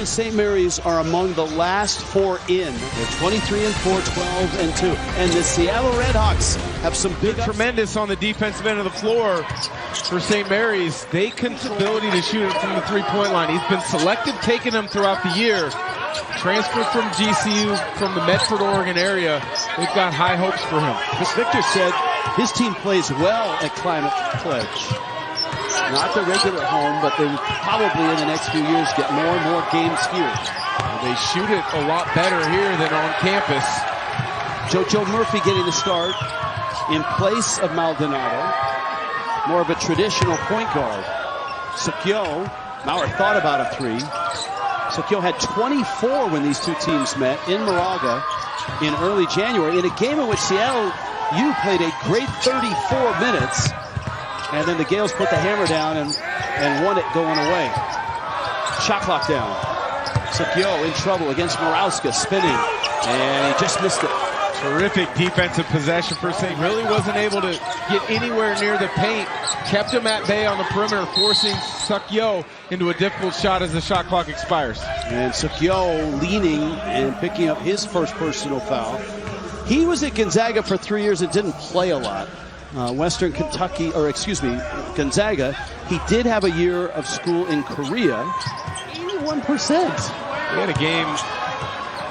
and St. Mary's are among the last 4 in. They're 23-4, 12-2. And the Seattle Redhawks have some big tremendous on the defensive end of the floor for St. Mary's. They can ability to shoot it from the three-point line. He's been selective taking them throughout the year. Transferred from GCU, from the Medford, Oregon area. They've got high hopes for him. As Victor said, his team plays well at Climate Pledge. Not the regular home, but they will probably in the next few years get more and more games here. They shoot it a lot better here than on campus. JoJo Murphy getting the start in place of Maldonado. More of a traditional point guard. Sukyo, Maurer thought about a three. Sukyo had 24 when these two teams met in Moraga in early January in a game in which Seattle U played a great 34 minutes. And then the Gales put the hammer down and won it going away. Shot clock down. Sukyo in trouble against Morawska, spinning, and he just missed it. Terrific defensive possession for St. Really wasn't able to get anywhere near the paint. Kept him at bay on the perimeter, forcing Sukyo into a difficult shot as the shot clock expires. And Sukyo leaning and picking up his first personal foul. He was at Gonzaga for 3 years and didn't play a lot. Western Kentucky, or excuse me, Gonzaga. He did have a year of school in Korea. 81%. We had a game,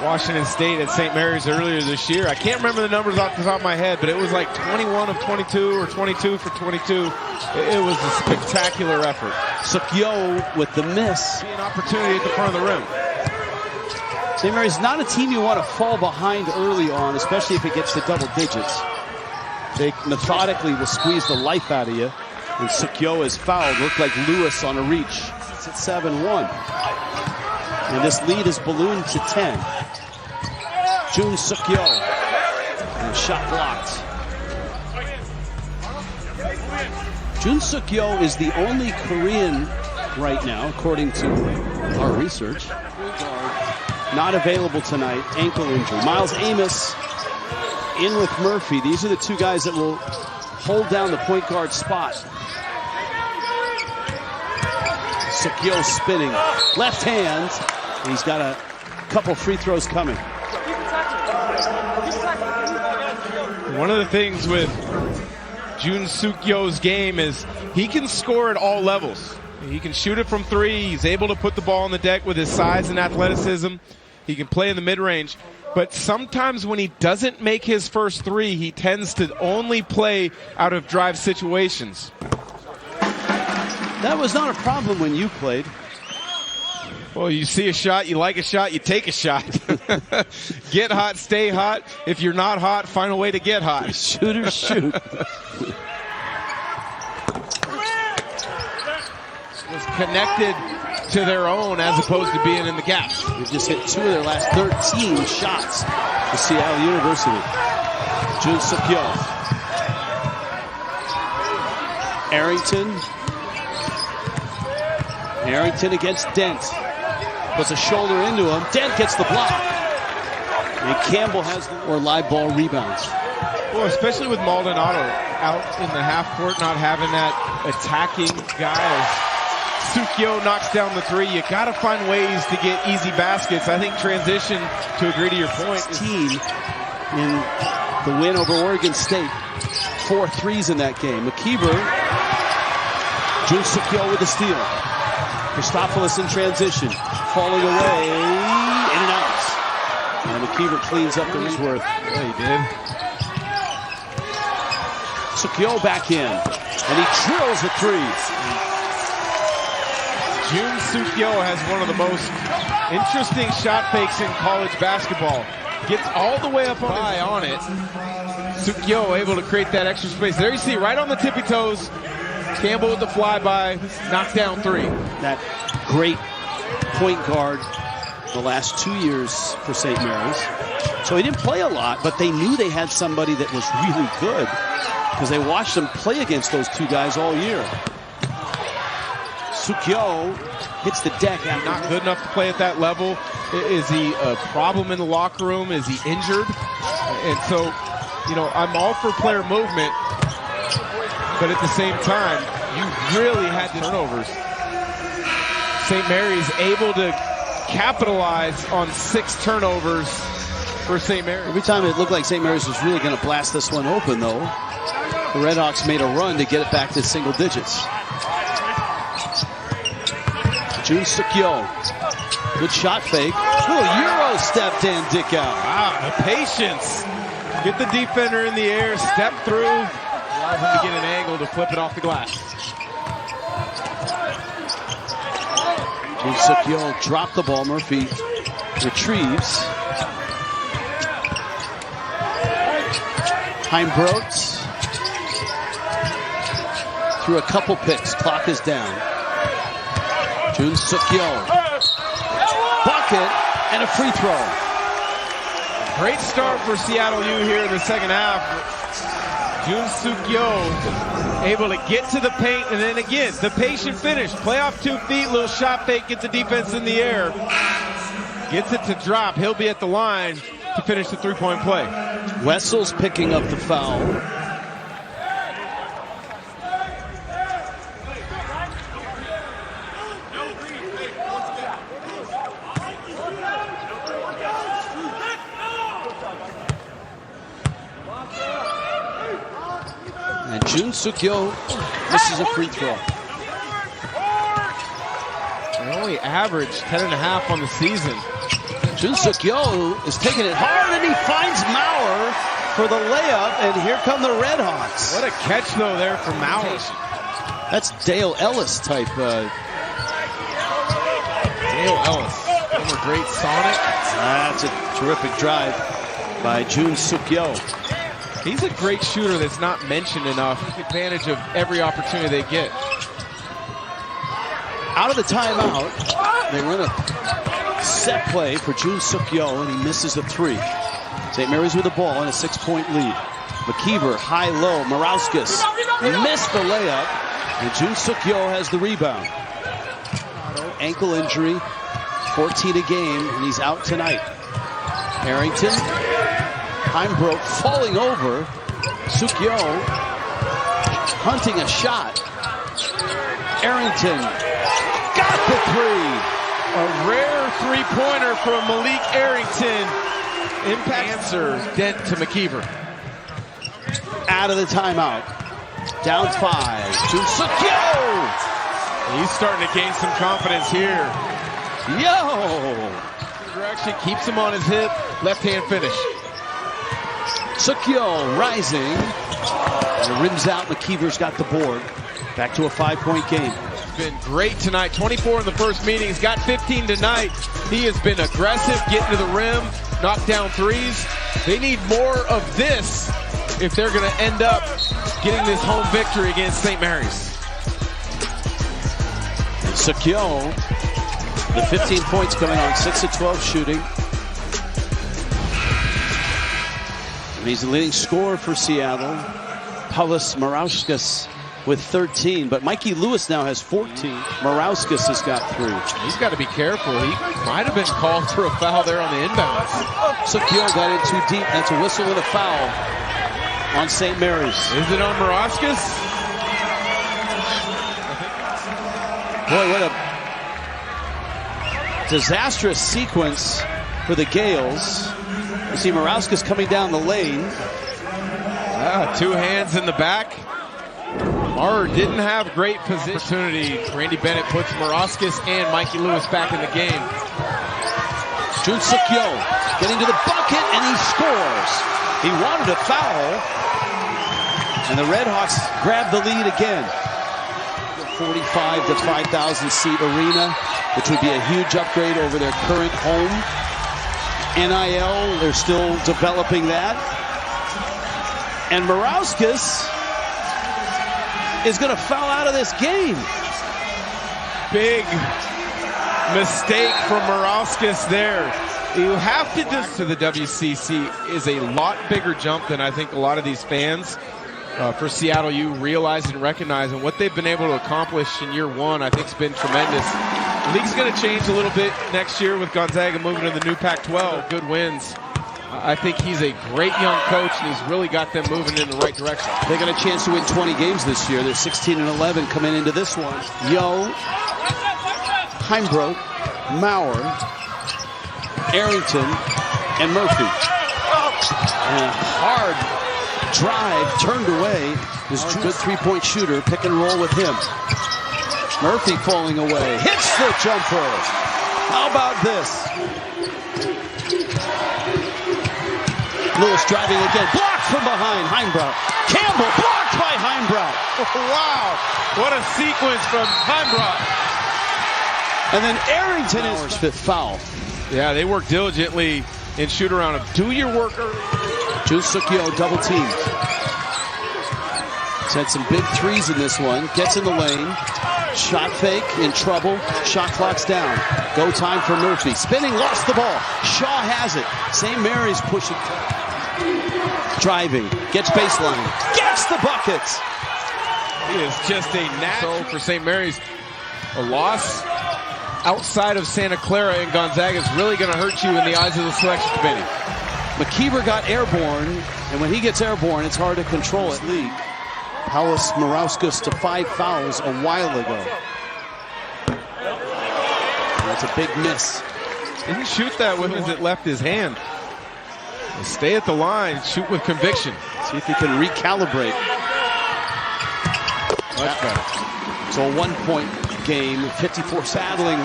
Washington State at St. Mary's earlier this year. I can't remember the numbers off the top of my head, but it was like 21 of 22 or 22 for 22. It was a spectacular effort. Sukyo with the miss. An opportunity at the front of the rim. St. Mary's not a team you want to fall behind early on, especially if it gets to double digits. They methodically will squeeze the life out of you. And Sukyo is fouled. Looked like Lewis on a reach. It's at 7-1. And this lead is ballooned to 10. Jun Sukyo. And shot blocked. Jun Sukyo is the only Korean right now, according to our research, not available tonight. Ankle injury. Miles Amos in with Murphy. These are the two guys that will hold down the point guard spot. Sukyo spinning. Left hand. He's got a couple free throws coming. One of the things with Jun Sukyo's game is he can score at all levels. He can shoot it from three. He's able to put the ball on the deck with his size and athleticism. He can play in the mid-range. But sometimes when he doesn't make his first three, he tends to only play out of drive situations. That was not a problem when you played. Well, you see a shot, you like a shot, you take a shot. Get hot, stay hot. If you're not hot, find a way to get hot. Shooters shoot. Was connected to their own as opposed to being in the gap. They've just hit 2 of their last 13 shots to Seattle University. Jun Sukyo. Arrington against Dent. Puts a shoulder into him. Dent gets the block. And Campbell has or live ball rebounds. Well, especially with Maldonado out in the half court, not having that attacking guy. Sukyo knocks down the three. You got to find ways to get easy baskets. I think transition, to agree to your point, team in the win over Oregon State. 4 threes in that game. McKeever, Jun Sukyo with the steal. Christopoulos in transition, falling away, in and out. And McKeever cleans up the Worth. Yeah, he did. Sukyo back in, and he drills a three. Jun Sukyo has one of the most interesting shot fakes in college basketball. Gets all the way up on it. Sukyo able to create that extra space. There you see, right on the tippy toes. Campbell with the flyby, knocks down three. That great point guard the last 2 years for St. Mary's. So he didn't play a lot, but they knew they had somebody that was really good because they watched them play against those two guys all year. Sukyo hits the deck. Not good enough to play at that level. Is he a problem in the locker room? Is he injured? And so, you know, I'm all for player movement, but at the same time, you really had the turnovers. St. Mary's able to capitalize on 6 turnovers for St. Mary's. Every time it looked like St. Mary's was really going to blast this one open, though, the Redhawks made a run to get it back to single digits. Yojun석 Yo. Good shot fake. Little Euro step to Dick out. Wow, the patience. Get the defender in the air, step through, allow him to get an angle to flip it off the glass. Yojun석 Yo dropped the ball. Murphy retrieves. Heimbrodt through a couple picks. Clock is down. Yojun석 Yo. Bucket and a free throw. Great start for Seattle U here in the second half. Yojun석 Yo able to get to the paint, and then again, the patient finish. Play off 2 feet, little shot fake, get the defense in the air. Gets it to drop. He'll be at the line to finish the three-point play. Wessel's picking up the foul. And Yojun석 Yo misses a free throw. They only averaged 10.5 on the season. Yojun석 Yo is taking it hard, and he finds Maurer for the layup, and here come the Redhawks. What a catch, though, there for Maurer. That's Dale Ellis type. Dale Ellis, former great Sonic. That's a terrific drive by Yojun석 Yo. He's a great shooter that's not mentioned enough. Take advantage of every opportunity they get. Out of the timeout, they run a set play for Yojun석 Yo, and he misses a 3. St. Mary's with the ball and a 6-point lead. McKeever, high-low. Morauskas missed the layup, and Yojun석 Yo has the rebound. Ankle injury, 14 a game, and he's out tonight. Harrington, Heimbrodt falling over. Sukyo hunting a shot. Arrington got the 3. A rare three-pointer from Malik Arrington. Impact answer dent to McKeever. Out of the timeout. Down 5. Yojun석 Yo. He's starting to gain some confidence here. Yo. Direction keeps him on his hip. Left-hand finish. Sukyo rising. And it rims out. McKeever's got the board. Back to a 5-point game. Been great tonight. 24 in the first meeting. He's got 15 tonight. He has been aggressive, getting to the rim, knock down threes. They need more of this if they're going to end up getting this home victory against St. Mary's. And Sukyo, the 15 points coming on 6 of 12 shooting. And he's the leading scorer for Seattle. Paulius Morauskas with 13, but Mikey Lewis now has 14. Morauskas has got 3. He's got to be careful. He might have been called for a foul there on the inbounds. Sukyo got in too deep. That's a whistle and a foul on St. Mary's. Is it on Morauskas? Boy, what a disastrous sequence for the Gales. You see Morauskas coming down the lane. 2 hands in the back. Maurer didn't have great opportunity. Randy Bennett puts Morauskas and Mikey Lewis back in the game. Yojun석 Yo getting to the bucket, and he scores. He wanted a foul, and the Redhawks grab the lead again. 45 to 5,000 seat arena, which would be a huge upgrade over their current home. NIL, they're still developing that. And Morauskas is going to foul out of this game. Big mistake from Morauskas there. You have to just to the WCC is a lot bigger jump than I think a lot of these fans for Seattle U realize and recognize, and what they've been able to accomplish in year 1 I think has been tremendous. The league's going to change a little bit next year with Gonzaga moving to the new Pac-12. Good wins. I think he's a great young coach, and he's really got them moving in the right direction. They got a chance to win 20 games this year. They're 16-11 coming into this one. Yo, Heimbrodt, Maurer, Arrington and Murphy. And a hard drive turned away. This good three-point shooter, pick and roll with him. Murphy falling away, hits the jumper. How about this? Lewis driving again, blocked from behind, Heimbrow. Campbell blocked by Heimbrow. Wow, what a sequence from Heimbrow. And then Arrington is fifth foul. Yeah, they work diligently in shoot around him. Do your work early. Sukyo double teamed. He's had some big threes in this one. Gets in the lane. Shot fake, in trouble. Shot clock's down. Go time for Murphy. Spinning, lost the ball. Shaw has it. St. Mary's pushing. Driving. Gets baseline. Gets the buckets. He is just a natural for St. Mary's. A loss outside of Santa Clara and Gonzaga is really going to hurt you in the eyes of the selection committee. McKeever got airborne, and when he gets airborne, it's hard to control it. League. Paulos Morauskas to 5 fouls a while ago. That's a big miss. Didn't shoot that one as it left his hand. Stay at the line, shoot with conviction. See if he can recalibrate. Much better. So a 1-point game, 54 saddling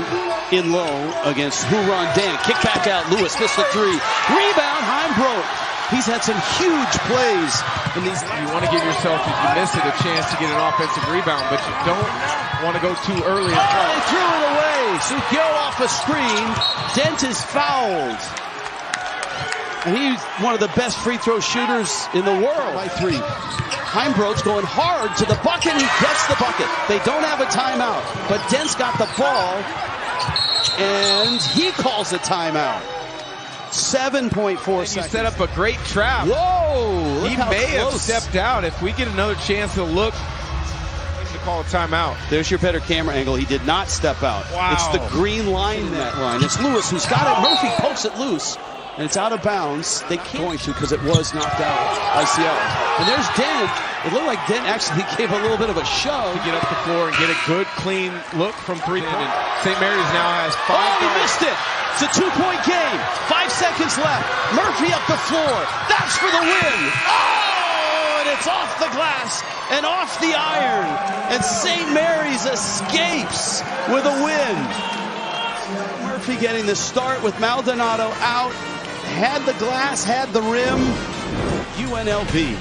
in low against Huron Dan. Kick back out, Lewis missed the three. Rebound, Heimbrow. He's had some huge plays in these. You want to give yourself, if you miss it, a chance to get an offensive rebound, but you don't want to go too early. They threw it away. Sukyo off a screen. Dent is fouled. And he's one of the best free throw shooters in the world by 3. Heimbrow's going hard to the bucket. He gets the bucket. They don't have a timeout, but Dent's got the ball, and he calls a timeout. 7.4 seconds. He set up a great trap. Whoa! He may have stepped out. If we get another chance to look, to call a timeout. There's your better camera angle. He did not step out. Wow. It's the green line, that line. It's Lewis who's got it. Murphy pokes it loose, and it's out of bounds. They can't going to because it was knocked out. ICL. And there's Dent. It looked like Dent actually gave a little bit of a shove to get up the floor and get a good, clean look from 3-point. And St. Mary's now has 5. Oh, he missed it. It's a 2-point game. 5 seconds left. Murphy up the floor. That's for the win. Oh, and it's off the glass and off the iron. And St. Mary's escapes with a win. Murphy getting the start with Maldonado out. Had the glass, had the rim. UNLV.